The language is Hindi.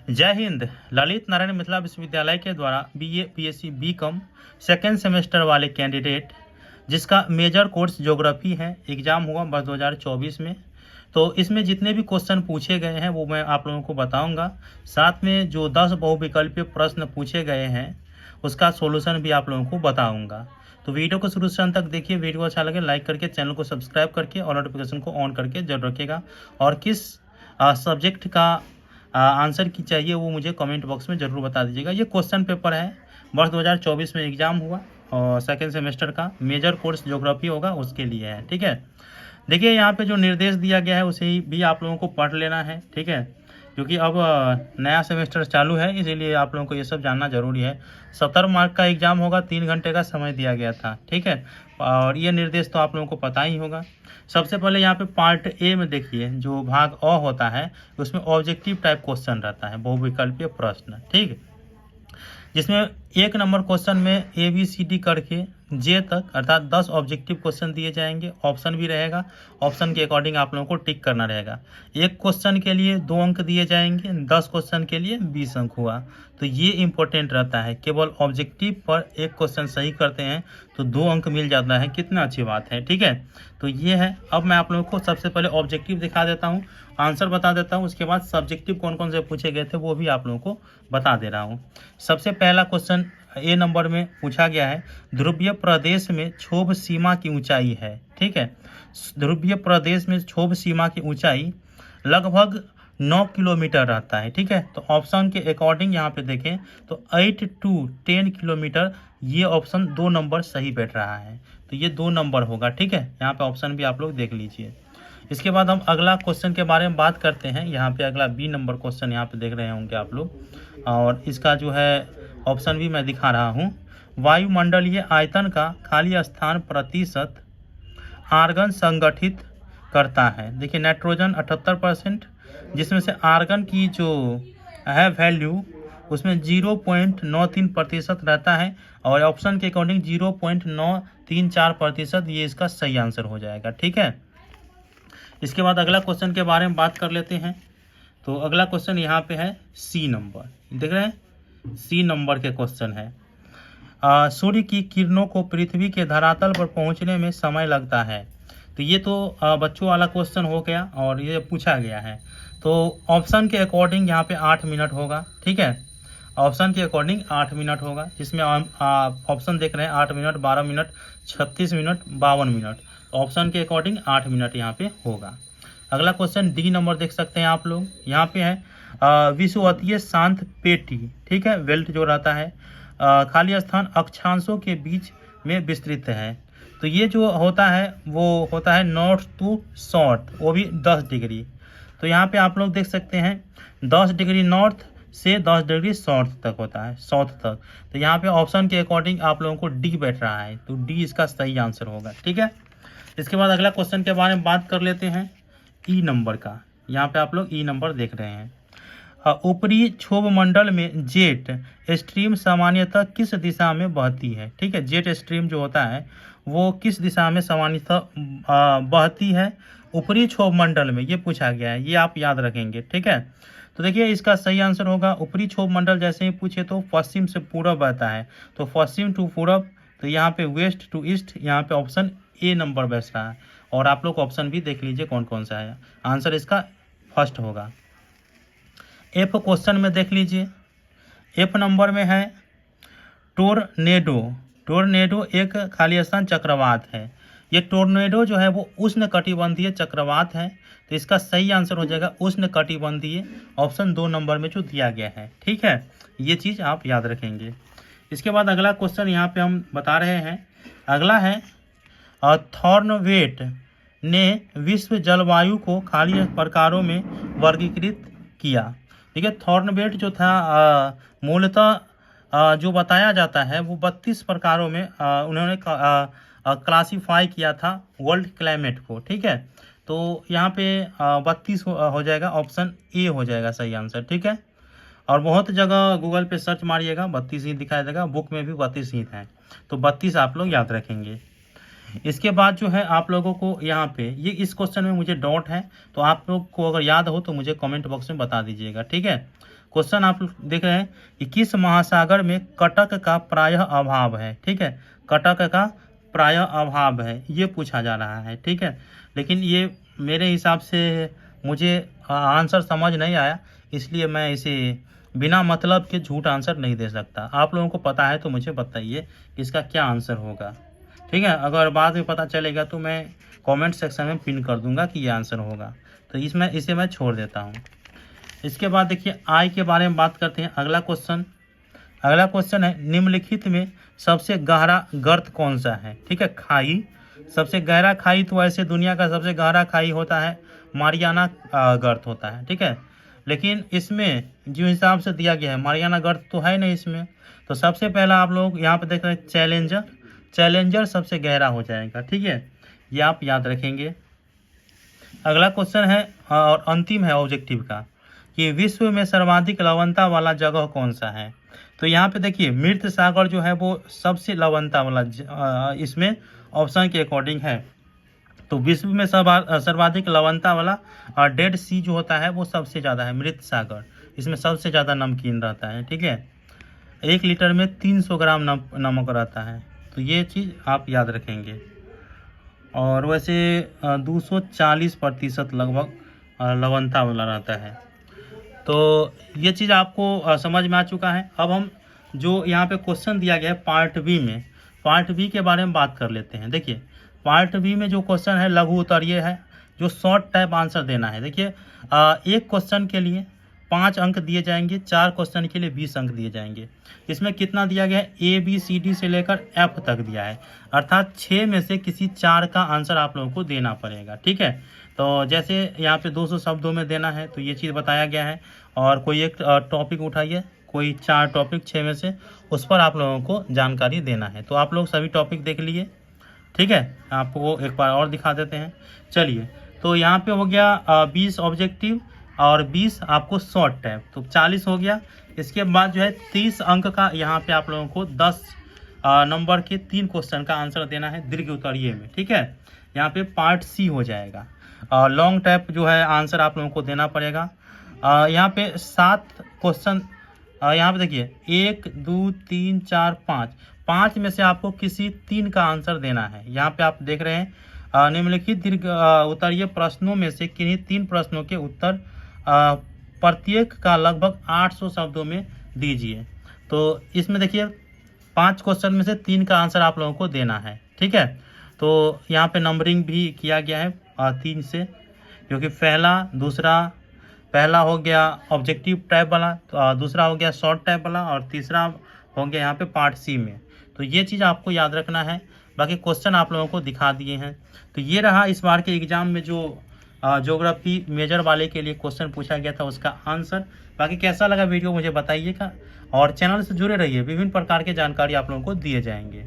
जय हिंद। ललित नारायण मिथिला विश्वविद्यालय के द्वारा BA, PSC, BCom second semester वाले कैंडिडेट जिसका मेजर कोर्स ज्योग्राफी है, एग्ज़ाम हुआ वर्ष 2024 में। तो इसमें जितने भी क्वेश्चन पूछे गए हैं वो मैं आप लोगों को बताऊंगा। साथ में जो 10 बहुविकल्पीय प्रश्न पूछे गए हैं उसका सॉल्यूशन भी आप लोगों को बताऊंगा। तो वीडियो को शुरू से अंत तक देखिए। वीडियो अच्छा लगे लाइक करके, चैनल को सब्सक्राइब करके और नोटिफिकेशन को ऑन करके जरूर रखिएगा। और किस सब्जेक्ट का आंसर की चाहिए वो मुझे कमेंट बॉक्स में ज़रूर बता दीजिएगा। ये क्वेश्चन पेपर है, वर्ष 2024 में एग्ज़ाम हुआ और सेकेंड सेमेस्टर का मेजर कोर्स ज्योग्राफी होगा उसके लिए है। ठीक है, देखिए यहाँ पे जो निर्देश दिया गया है उसे भी आप लोगों को पढ़ लेना है। ठीक है, क्योंकि अब नया सेमेस्टर चालू है, इसीलिए आप लोगों को ये सब जानना जरूरी है। 70 मार्क का एग्जाम होगा, 3 घंटे का समय दिया गया था। ठीक है, और ये निर्देश तो आप लोगों को पता ही होगा। सबसे पहले यहाँ पे पार्ट ए में देखिए, जो भाग अ होता है उसमें ऑब्जेक्टिव टाइप क्वेश्चन रहता है, बहुविकल्पीय प्रश्न। ठीक है, जिसमें 1 नंबर क्वेश्चन में ABCD करके जे तक अर्थात 10 ऑब्जेक्टिव क्वेश्चन दिए जाएंगे। ऑप्शन भी रहेगा, ऑप्शन के अकॉर्डिंग आप लोगों को टिक करना रहेगा। एक क्वेश्चन के लिए 2 अंक दिए जाएंगे, 10 क्वेश्चन के लिए 20 अंक हुआ। तो ये इंपॉर्टेंट रहता है, केवल ऑब्जेक्टिव पर एक क्वेश्चन सही करते हैं तो 2 अंक मिल जाता है। कितना अच्छी बात है। ठीक है, तो ये है। अब मैं आप लोगों को सबसे पहले ऑब्जेक्टिव दिखा देता हूँ, आंसर बता देता हूँ, उसके बाद सब्जेक्टिव कौन कौन से पूछे गए थे वो भी आप लोगों को बता दे रहा हूँ। सबसे पहला क्वेश्चन ए नंबर में पूछा गया है, ध्रुवीय प्रदेश में क्षोभ सीमा की ऊंचाई है। ठीक है, ध्रुवीय प्रदेश में क्षोभ सीमा की ऊंचाई लगभग 9 किलोमीटर रहता है। ठीक है, तो ऑप्शन के अकॉर्डिंग यहाँ पे देखें तो 8 to 10 किलोमीटर, ये ऑप्शन 2 नंबर सही बैठ रहा है। तो ये 2 नंबर होगा। ठीक है, यहाँ पे ऑप्शन भी आप लोग देख लीजिए। इसके बाद हम अगला क्वेश्चन के बारे में बात करते हैं। यहाँ पे अगला बी नंबर क्वेश्चन यहाँ पे देख रहे होंगे आप लोग, और इसका जो है ऑप्शन भी मैं दिखा रहा हूँ। वायुमंडलीय आयतन का खाली स्थान प्रतिशत आर्गन संगठित करता है। देखिए, नाइट्रोजन 78%, जिसमें से आर्गन की जो है वैल्यू उसमें 0.93% रहता है, और ऑप्शन के अकॉर्डिंग 0.934%, ये इसका सही आंसर हो जाएगा। ठीक है, इसके बाद अगला क्वेश्चन के बारे में बात कर लेते हैं। तो अगला क्वेश्चन यहाँ पे है सी नंबर, देख रहे हैं, सी नंबर के क्वेश्चन है। सूर्य की किरणों को पृथ्वी के धरातल पर पहुँचने में समय लगता है। तो ये तो बच्चों वाला क्वेश्चन हो गया और ये पूछा गया है। तो ऑप्शन के अकॉर्डिंग यहाँ पे 8 मिनट होगा। ठीक है, ऑप्शन के अकॉर्डिंग 8 मिनट होगा, जिसमें ऑप्शन देख रहे हैं 8 minute, 12 minute, 36 minute, 52 minute. Option के अकॉर्डिंग 8 मिनट यहाँ पे होगा। अगला क्वेश्चन डी नंबर देख सकते हैं आप लोग, यहाँ पे है विषुवतीय शांत पेटी। ठीक है, बेल्ट जो रहता है, खाली स्थान अक्षांशों के बीच में विस्तृत है। तो ये जो होता है वो होता है नॉर्थ टू साउथ, वो भी 10 डिग्री। तो यहाँ पे आप लोग देख सकते हैं 10 डिग्री नॉर्थ से 10 डिग्री साउथ तक होता है, साउथ तक। तो यहाँ पे ऑप्शन के अकॉर्डिंग आप लोगों को डी बैठ रहा है, तो डी इसका सही आंसर होगा। ठीक है, इसके बाद अगला क्वेश्चन के बारे में बात कर लेते हैं ई नंबर का। यहाँ पे आप लोग ई नंबर देख रहे हैं। ऊपरी क्षोभ मंडल में जेट स्ट्रीम सामान्यतः किस दिशा में बहती है। ठीक है, जेट स्ट्रीम जो होता है वो किस दिशा में सामान्यतः बहती है ऊपरी क्षोभ मंडल में, ये पूछा गया है, ये आप याद रखेंगे। ठीक है, तो देखिए इसका सही आंसर होगा ऊपरी क्षोभ मंडल। जैसे ही पूछे तो पश्चिम से पूरब बहता है, तो पश्चिम टू पूरब, तो यहाँ पे वेस्ट टू ईस्ट, यहाँ पे ऑप्शन ए नंबर बैठ रहा है। और आप लोग ऑप्शन भी देख लीजिए कौन कौन सा है, आंसर इसका फर्स्ट होगा। एफ क्वेश्चन में देख लीजिए, एफ नंबर में है टोर्नेडो। टोर्नेडो एक खाली स्थान चक्रवात है। ये टोर्नेडो जो है वो उष्णकटिबंधीय चक्रवात है, तो इसका सही आंसर हो जाएगा उष्णकटिबंधीय, ऑप्शन 2 नंबर में जो दिया गया है। ठीक है, ये चीज़ आप याद रखेंगे। इसके बाद अगला क्वेश्चन यहाँ पे हम बता रहे हैं, अगला है थॉर्नवेट ने विश्व जलवायु को खाली प्रकारों में वर्गीकृत किया। ठीक है, थॉर्नवेट जो था मूलतः जो बताया जाता है वो 32 प्रकारों में उन्होंने क्लासीफाई किया था वर्ल्ड क्लाइमेट को। ठीक है, तो यहाँ पे 32 हो जाएगा, ऑप्शन ए हो जाएगा सही आंसर। ठीक है, और बहुत जगह गूगल पे सर्च मारिएगा 32 ही दिखाई देगा, बुक में भी 32 ही है, तो 32 आप लोग याद रखेंगे। इसके बाद जो है आप लोगों को यहाँ पे ये इस क्वेश्चन में मुझे डाउट है, तो आप लोग को अगर याद हो तो मुझे कमेंट बॉक्स में बता दीजिएगा। ठीक है, क्वेश्चन आप देख रहे हैं कि किस महासागर में कटक का प्रायः अभाव है। ठीक है, कटक का प्रायः अभाव है, ये पूछा जा रहा है। ठीक है, लेकिन ये मेरे हिसाब से मुझे आंसर समझ नहीं आया, इसलिए मैं इसे बिना मतलब के झूठ आंसर नहीं दे सकता। आप लोगों को पता है तो मुझे बताइए कि इसका क्या आंसर होगा। ठीक है, अगर बाद में पता चलेगा तो मैं कमेंट सेक्शन में पिन कर दूंगा कि ये आंसर होगा, तो इसे मैं छोड़ देता हूँ। इसके बाद देखिए आई के बारे में बात करते हैं। अगला क्वेश्चन है निम्नलिखित में सबसे गहरा गर्त कौन सा है। ठीक है, खाई, सबसे गहरा खाई तो ऐसे दुनिया का सबसे गहरा खाई होता है मारियाना गर्त होता है। ठीक है, लेकिन इसमें जो हिसाब से दिया गया है मारियाना गर्त तो है नहीं इसमें, तो सबसे पहला आप लोग यहाँ पे देख रहे हैं चैलेंजर सबसे गहरा हो जाएगा। ठीक है, ये आप याद रखेंगे। अगला क्वेश्चन है और अंतिम है ऑब्जेक्टिव का कि विश्व में सर्वाधिक लवणता वाला जगह कौन सा है। तो यहाँ पे देखिए मृत सागर जो है वो सबसे लवणता वाला इसमें ऑप्शन के अकॉर्डिंग है। तो विश्व में सर्वाधिक लवणता वाला डेड सी जो होता है वो सबसे ज़्यादा है मृत सागर, इसमें सबसे ज़्यादा नमकीन रहता है। ठीक है, 1 लीटर में 300 ग्राम नमक रहता है, तो ये चीज़ आप याद रखेंगे। और वैसे 240% लगभग लवणता वाला रहता है। तो ये चीज़ आपको समझ में आ चुका है। अब हम जो यहाँ पे क्वेश्चन दिया गया है पार्ट बी के बारे में बात कर लेते हैं। देखिए पार्ट बी में जो क्वेश्चन है लघु उत्तरीय है, जो शॉर्ट टाइप आंसर देना है। देखिए एक क्वेश्चन के लिए 5 अंक दिए जाएंगे, 4 क्वेश्चन के लिए 20 अंक दिए जाएंगे। इसमें कितना दिया गया है, ABCD से लेकर F तक दिया है, अर्थात 6 में से किसी 4 का आंसर आप लोगों को देना पड़ेगा। ठीक है, तो जैसे यहाँ पे 200 शब्दों में देना है तो ये चीज़ बताया गया है। और कोई एक टॉपिक उठाइए, कोई 4 टॉपिक 6 में से, उस पर आप लोगों को जानकारी देना है। तो आप लोग सभी टॉपिक देख लिए। ठीक है, आपको एक बार और दिखा देते हैं। चलिए, तो यहाँ पे हो गया 20 ऑब्जेक्टिव और 20 आपको शॉर्ट टाइप, तो 40 हो गया। इसके बाद जो है 30 अंक का यहाँ पे आप लोगों को 10 नंबर के 3 क्वेश्चन का आंसर देना है दीर्घ उत्तरीय में। ठीक है, यहाँ पे पार्ट सी हो जाएगा। लॉन्ग टाइप जो है आंसर आप लोगों को देना पड़ेगा। यहाँ पे 7 क्वेश्चन, यहाँ पे देखिए 1 2 3 4 5 में से आपको किसी 3 का आंसर देना है। यहाँ पे आप देख रहे हैं निम्नलिखित दीर्घ उत्तरीय प्रश्नों में से किन्हीं 3 प्रश्नों के उत्तर प्रत्येक का लगभग 800 शब्दों में दीजिए। तो इसमें देखिए 5 क्वेश्चन में से 3 का आंसर आप लोगों को देना है। ठीक है, तो यहाँ पे नंबरिंग भी किया गया है 3 से, क्योंकि पहला हो गया ऑब्जेक्टिव टाइप वाला, तो दूसरा हो गया शॉर्ट टाइप वाला, और तीसरा हो गया यहाँ पे पार्ट सी में। तो ये चीज़ आपको याद रखना है। बाकी क्वेश्चन आप लोगों को दिखा दिए हैं। तो ये रहा इस बार के एग्जाम में जो ज्योग्राफी मेजर वाले के लिए क्वेश्चन पूछा गया था उसका आंसर। बाकी कैसा लगा वीडियो मुझे बताइएगा, और चैनल से जुड़े रहिए, विभिन्न प्रकार के जानकारी आप लोगों को दिए जाएंगे।